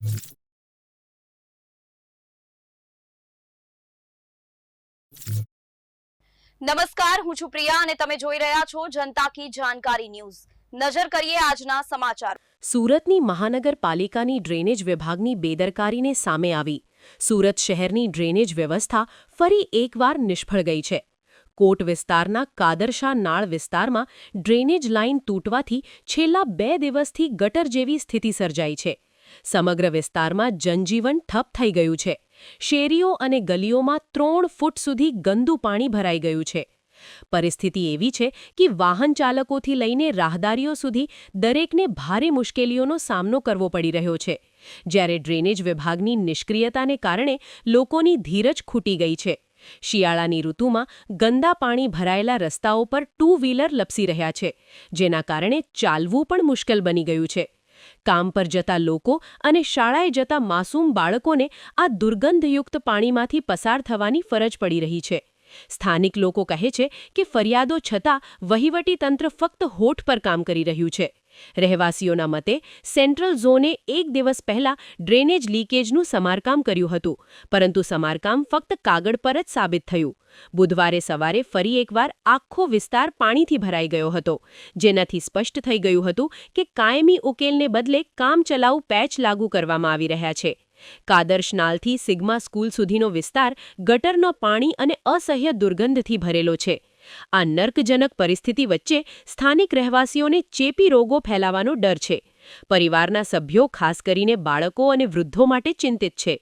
નમસ્કાર, હું છું પ્રિયા અને તમે જોઈ રહ્યા છો જનતા કી જાણકારી ન્યૂઝ। નજર કરીએ આજના સમાચાર। સુરતની મહાનગરપાલિકાની ડ્રેનેજ વિભાગની બેદરકારીને સામે આવી। સુરત શહેરની ડ્રેનેજ વ્યવસ્થા ફરી એકવાર નિષ્ફળ ગઈ છે। કોટ વિસ્તારના કાદરશા નાળ વિસ્તારમાં ડ્રેનેજ લાઇન તૂટવાથી છેલ્લા 2 દિવસથી ગટર જેવી સ્થિતિ સર્જાઈ છે। સમગ્ર વિસ્તારમાં જનજીવન ઠપ થઈ ગયું છે। શેરીઓ અને ગલીઓમાં 3 ફૂટ સુધી ગંદુ પાણી ભરાઈ ગયું છે। પરિસ્થિતિ એવી છે કે વાહન ચાલકોથી લઈને રાહદારીઓ સુધી દરેકને ભારે મુશ્કેલીઓનો સામનો કરવો પડી રહ્યો છે। જ્યારે ડ્રેનેજ વિભાગની નિષ્ક્રિયતાને કારણે લોકોની ધીરજ ખૂટી ગઈ છે। શિયાળાની ઋતુમાં ગંદા પાણી ભરાયેલા રસ્તાઓ પર 2 વ્હીલર લપસી રહ્યા છે, જેના કારણે ચાલવું પણ મુશ્કેલ બની ગયું છે। કામ પર જતા લોકો અને શાળાએ જતા માસૂમ બાળકોને આ દુર્ગંધયુક્ત પાણીમાંથી પસાર થવાની ફરજ પડી રહી છે। સ્થાનિક લોકો કહે છે કે ફરિયાદો છતાં વહીવટી તંત્ર ફક્ત હોઠ પર કામ કરી રહ્યું છે। રહેવાસીઓના મતે સેન્ટ્રલ ઝોને 1 દિવસ પહેલા ડ્રેનેજ લીકેજનું સમારકામ કર્યું હતું, પરંતુ સમારકામ ફક્ત કાગળ પર જ સાબિત થયું। બુધવારે સવારે ફરી એકવાર આખો વિસ્તાર પાણીથી ભરાઈ ગયો હતો, જેનાથી સ્પષ્ટ થઈ ગયું હતું કે કાયમી ઉકેલને બદલે કામચલાઉ પેચ લાગુ કરવામાં આવી રહ્યા છે। કાદર્શ નાલથી સિગ્મા સ્કૂલ સુધીનો વિસ્તાર ગટરનો પાણી અને અસહ્ય દુર્ગંધથી ભરેલો છે। આ નર્કજનક પરિસ્થિતિ વચ્ચે સ્થાનિક રહેવાસીઓને ચેપી રોગો ફેલાવાનો ડર છે। પરિવારના સભ્યો, ખાસ કરીને બાળકો અને વૃદ્ધો માટે ચિંતિત છે।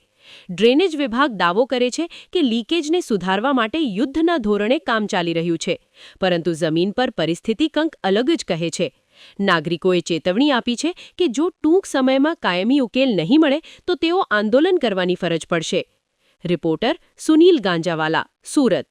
ડ્રેનેજ વિભાગ દાવો કરે છે કે લીકેજને સુધારવા માટે યુદ્ધના ધોરણે કામ ચાલી રહ્યું છે, પરંતુ જમીન પર પરિસ્થિતિ કંઈક અલગ જ કહે છે। નાગરિકોએ ચેતવણી આપી છે કે જો ટૂંક સમયમાં કાયમી ઉકેલ નહીં મળે તો તેઓ આંદોલન કરવાની ફરજ પડશે। રિપોર્ટર સુનીલ ગાંજાવાલા, સુરત।